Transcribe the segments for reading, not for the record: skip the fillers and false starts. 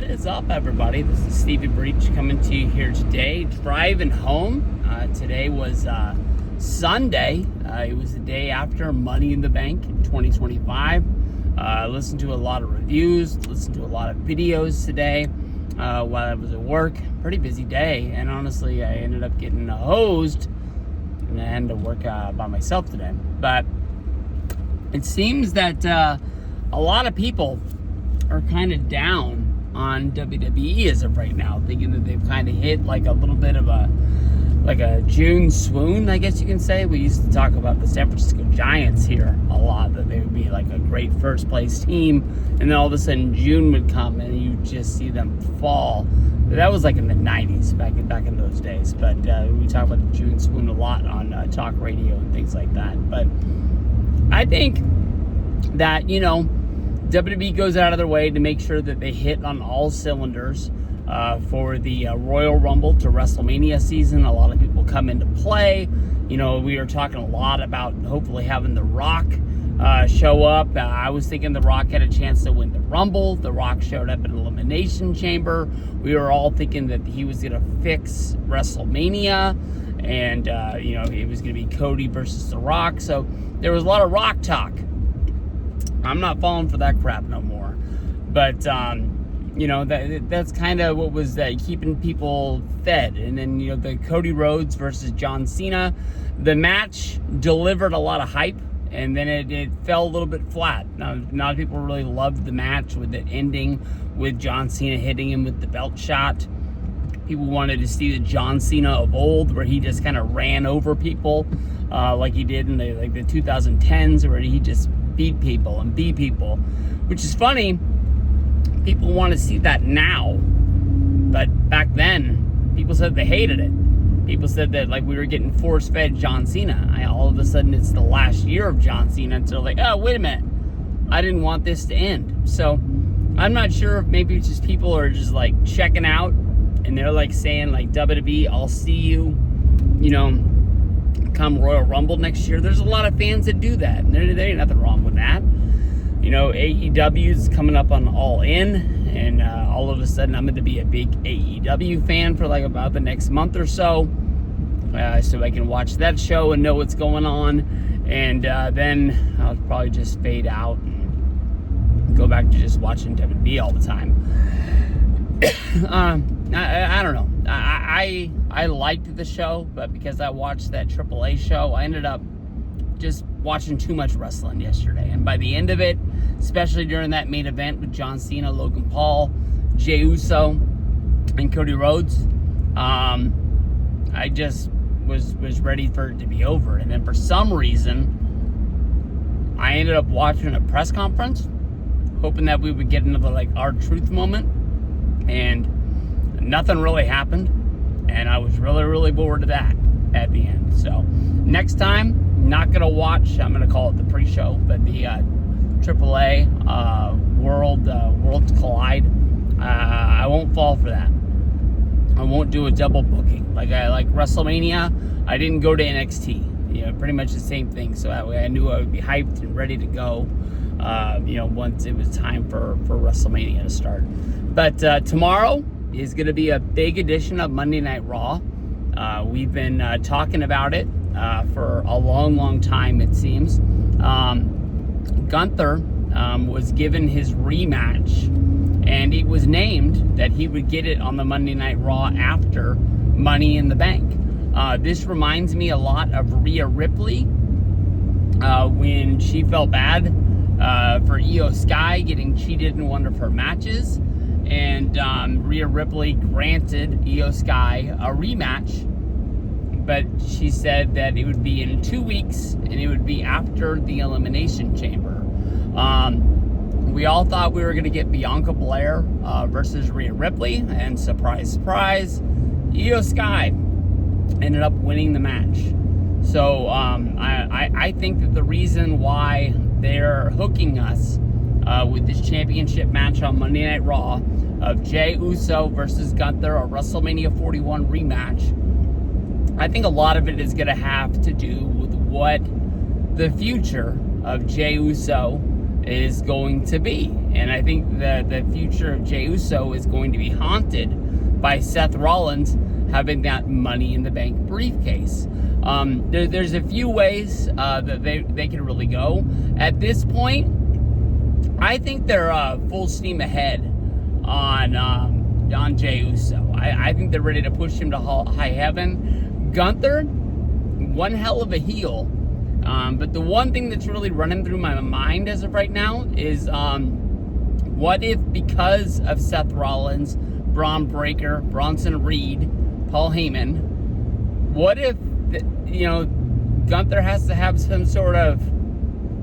What is up, everybody? This is Stevie Breach coming to you here today, driving home. Today was Sunday. It was the day after Money in the Bank in 2025. Listened to a lot of reviews, listened to a lot of videos today while I was at work. Pretty busy day, and honestly, I ended up getting hosed and I had to work by myself today. But it seems that a lot of people are kind of down on WWE as of right now, thinking that they've kind of hit like a little bit of a June swoon, I guess you can say. We used to talk about the San Francisco Giants here a lot, that they would be like a great first place team, and then all of a sudden June would come and you just see them fall. That was like in the 90s, back in those days. But we talk about the June swoon a lot on talk radio and things like that. But I think that, WWE goes out of their way to make sure that they hit on all cylinders for the Royal Rumble to WrestleMania season. A lot of people come into play. We are talking a lot about hopefully having The Rock show up. I was thinking The Rock had a chance to win the Rumble. The Rock showed up at Elimination Chamber. We were all thinking that he was going to fix WrestleMania, and it was going to be Cody versus The Rock. So there was a lot of Rock talk. I'm not falling for that crap no more. But, that's kind of what was keeping people fed. And then, the Cody Rhodes versus John Cena, the match delivered a lot of hype, and then it fell a little bit flat. Now, not people really loved the match, with it ending with John Cena hitting him with the belt shot. People wanted to see the John Cena of old, where he just kind of ran over people like he did in the 2010s, where he just beat people and beat people, which is funny. People want to see that now, but back then people said they hated it. People said that we were getting force-fed John Cena. All of a sudden it's the last year of John Cena, until oh, wait a minute, I didn't want this to end. So I'm not sure if maybe it's just people are just checking out, and they're saying WWE, I'll see you, come Royal Rumble next year. There's a lot of fans that do that, and there ain't nothing wrong with that. AEW's coming up on All In, and all of a sudden I'm going to be a big AEW fan for about the next month or so I can watch that show and know what's going on, and then I'll probably just fade out and go back to just watching WWE all the time. I don't know. I liked the show, but because I watched that AAA show, I ended up just watching too much wrestling yesterday. And by the end of it, especially during that main event with John Cena, Logan Paul, Jey Uso, and Cody Rhodes, I just was ready for it to be over. And then for some reason, I ended up watching a press conference, hoping that we would get another R-Truth moment, and nothing really happened, and I was really, really bored of that at the end. So next time, not going to watch, I'm going to call it the pre-show, but the AAA Worlds Collide, I won't fall for that. I won't do a double booking. Like WrestleMania, I didn't go to NXT. Pretty much the same thing. So that way I knew I would be hyped and ready to go, once it was time for WrestleMania to start. But tomorrow is going to be a big edition of Monday Night Raw. We've been talking about it for a long, long time, it seems. Gunther was given his rematch, and it was named that he would get it on the Monday Night Raw after Money in the Bank. This reminds me a lot of Rhea Ripley when she felt bad for Io Sky getting cheated in one of her matches. And Rhea Ripley granted Io Sky a rematch, but she said that it would be in 2 weeks, and it would be after the Elimination Chamber. We all thought we were going to get Bianca Belair versus Rhea Ripley, and surprise, surprise, Io Sky ended up winning the match. So I think that the reason why they're hooking us with this championship match on Monday Night Raw of Jey Uso versus Gunther, a WrestleMania 41 rematch, I think a lot of it is going to have to do with what the future of Jey Uso is going to be. And I think that the future of Jey Uso is going to be haunted by Seth Rollins having that Money in the Bank briefcase. There's a few ways that they can really go. At this point, I think they're full steam ahead on Jey Uso. I think they're ready to push him to high heaven. Gunther, one hell of a heel. But the one thing that's really running through my mind as of right now is what if, because of Seth Rollins, Braun Breaker, Bronson Reed, Paul Heyman, what if, Gunther has to have some sort of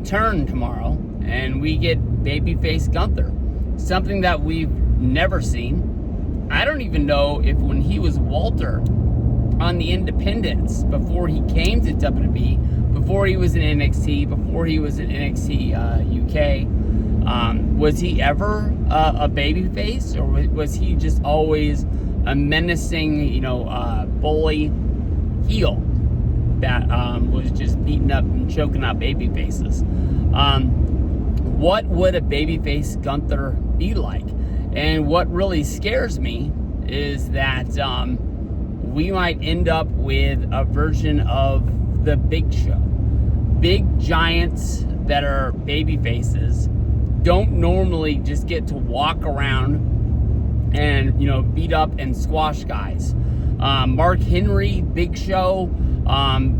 turn tomorrow and we get babyface Gunther? Something that we've never seen. I don't even know if when he was Walter on the independents, before he came to WWE, before he was in NXT, before he was in NXT UK, was he ever a babyface, or was he just always a menacing, bully heel that was just beating up and choking out baby faces? What would a babyface Gunther be like? And what really scares me is that we might end up with a version of the Big Show. Big giants that are baby faces don't normally just get to walk around and beat up and squash guys. Mark Henry, Big Show,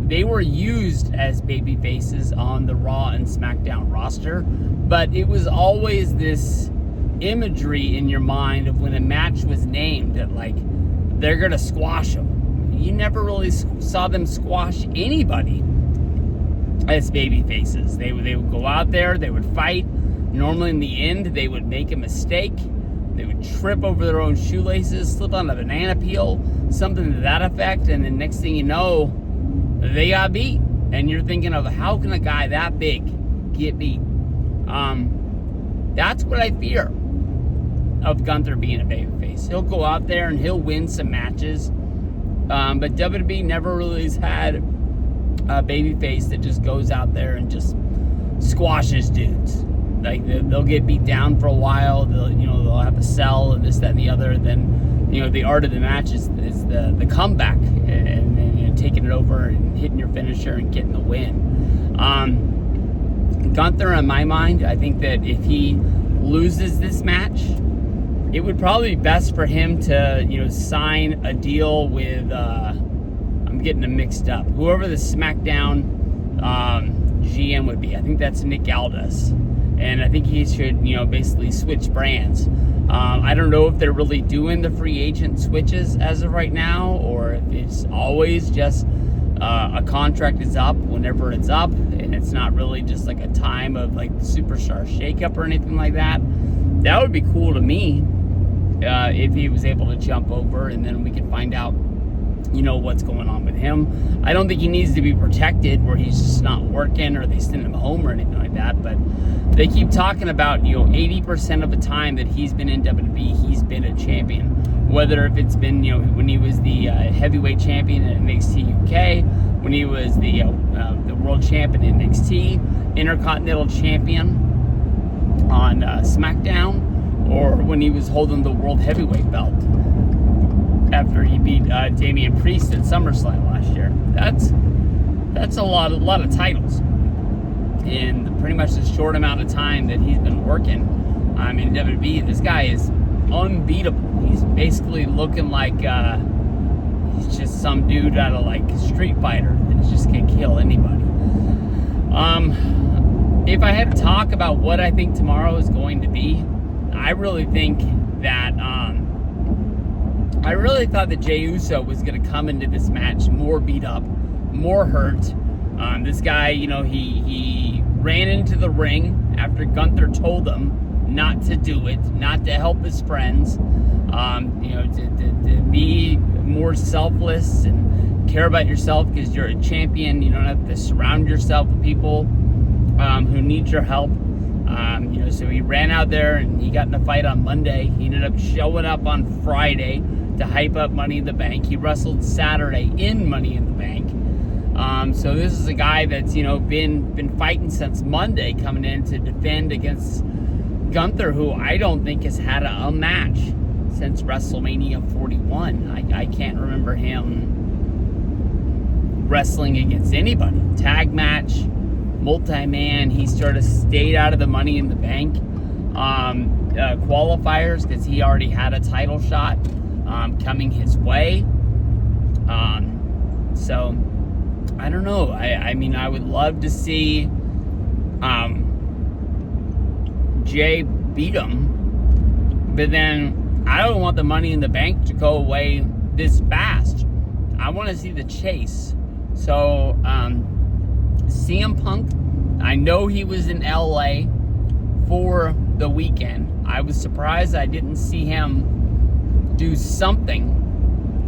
they were used as baby faces on the Raw and SmackDown roster, but it was always this imagery in your mind of when a match was named that they're gonna squash them. You never really saw them squash anybody as baby faces. They would go out there, they would fight. Normally in the end, they would make a mistake. They would trip over their own shoelaces, slip on a banana peel, something to that effect, and then next thing you know, they got beat. And you're thinking of, how can a guy that big get beat? That's what I fear of Gunther being a babyface. He'll go out there and he'll win some matches, but WWE never really has had a babyface that just goes out there and just squashes dudes. They'll get beat down for a while. They'll have to sell and this, that, and the other. Then the art of the match is the comeback and taking it over and hitting your finisher and getting the win. Gunther, in my mind, I think that if he loses this match, it would probably be best for him to sign a deal with I'm getting them mixed up, whoever the SmackDown GM would be. I think that's Nick Aldis. And I think he should, basically switch brands. I don't know if they're really doing the free agent switches as of right now, or if it's always just a contract is up whenever it's up, and it's not really just like a time of the superstar shakeup or anything like that. That would be cool to me if he was able to jump over, and then we could find out what's going on with him. I don't think he needs to be protected where he's just not working or they send him home or anything like that, but they keep talking about 80% of the time that he's been in WWE, he's been a champion. Whether if it's been when he was the heavyweight champion in NXT UK, when he was the world champion in NXT, Intercontinental champion on SmackDown, or when he was holding the world heavyweight belt after he beat Damian Priest at SummerSlam last year. That's a lot of titles in pretty much the short amount of time that he's been working in WWE. This guy is unbeatable. He's basically looking like he's just some dude out of Street Fighter that just can kill anybody. If I had to talk about what I think tomorrow is going to be, I really think that I really thought that Jey Uso was going to come into this match more beat up, more hurt. This guy, he ran into the ring after Gunther told him not to do it, not to help his friends, to be more selfless and care about yourself because you're a champion. You don't have to surround yourself with people who need your help. So he ran out there and he got in a fight on Monday. He ended up showing up on Friday to hype up Money in the Bank. He wrestled Saturday in Money in the Bank. So this is a guy that's, been fighting since Monday, coming in to defend against Gunther, who I don't think has had a match since WrestleMania 41. I can't remember him wrestling against anybody. Tag match, multi-man. He sort of stayed out of the Money in the Bank qualifiers because he already had a title shot coming his way. So I don't know. I mean, I would love to see Jey beat him, but then I don't want the Money in the Bank to go away this fast. I want to see the chase. So CM Punk, I know he was in LA for the weekend. I was surprised I didn't see him do something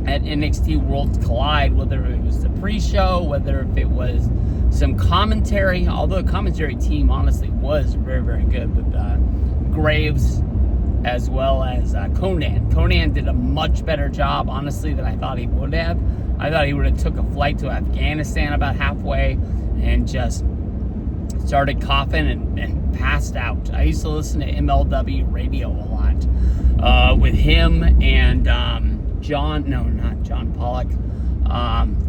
at NXT Worlds Collide, whether it was the pre-show, whether if it was some commentary, although the commentary team honestly was very, very good with Graves as well as Conan. Conan did a much better job, honestly, than I thought he would have. I thought he would have took a flight to Afghanistan about halfway and just started coughing and passed out. I used to listen to MLW radio a lot with him and not John Pollock.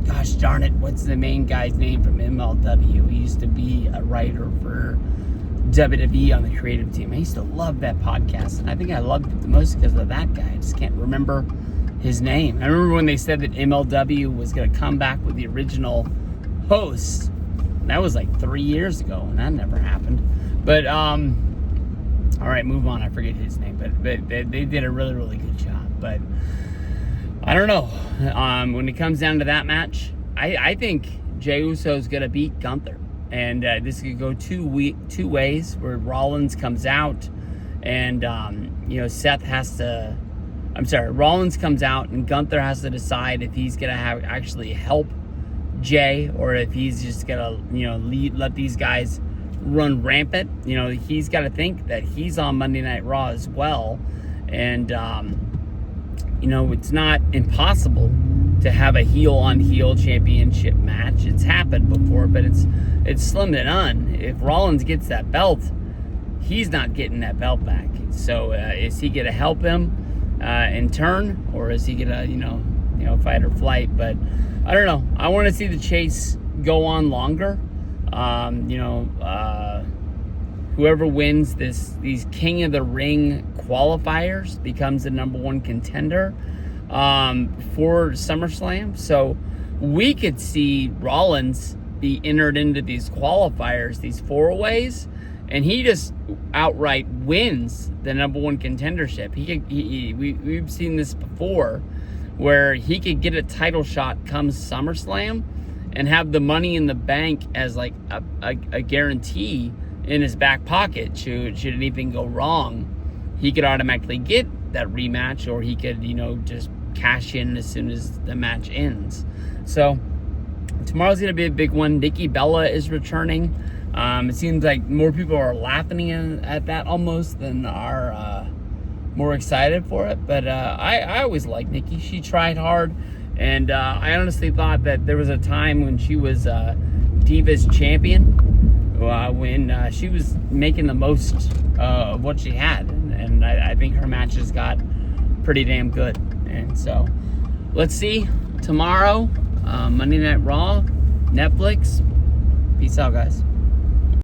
Gosh darn it, what's the main guy's name from MLW? He used to be a writer for WWE on the creative team. I used to love that podcast, and I think I loved it the most because of that guy. I just can't remember his name. I remember when they said that MLW was going to come back with the original host. That was like 3 years ago, and that never happened. But all right, move on. I forget his name, but they did a really, really good job. But I don't know. When it comes down to that match, I think Jey Uso is going to beat Gunther. And this could go two ways, where Rollins comes out and, Rollins comes out and Gunther has to decide if he's going to actually help Jey or if he's just going to, let these guys run rampant. He's got to think that he's on Monday Night Raw as well. And, it's not impossible to have a heel-on-heel championship match. It's happened before, but it's slim to none. If Rollins gets that belt, he's not getting that belt back. So is he going to help him in turn, or is he going to, fight or flight? But I don't know. I want to see the chase go on longer. Whoever wins these King of the Ring qualifiers becomes the number one contender for SummerSlam. So we could see Rollins be entered into these qualifiers, these four-ways, and he just outright wins the number one contendership. We've seen this before, where he could get a title shot come SummerSlam and have the Money in the Bank as like a guarantee in his back pocket. Should anything go wrong, he could automatically get that rematch, or he could, just cash in as soon as the match ends. So tomorrow's going to be a big one. Nikki Bella is returning. It seems like more people are laughing at that almost than are more excited for it. But I always liked Nikki. She tried hard. And I honestly thought that there was a time when she was Divas Champion, when she was making the most of what she had. And I think her matches got pretty damn good. And so let's see tomorrow, Monday Night Raw, Netflix. Peace out, guys.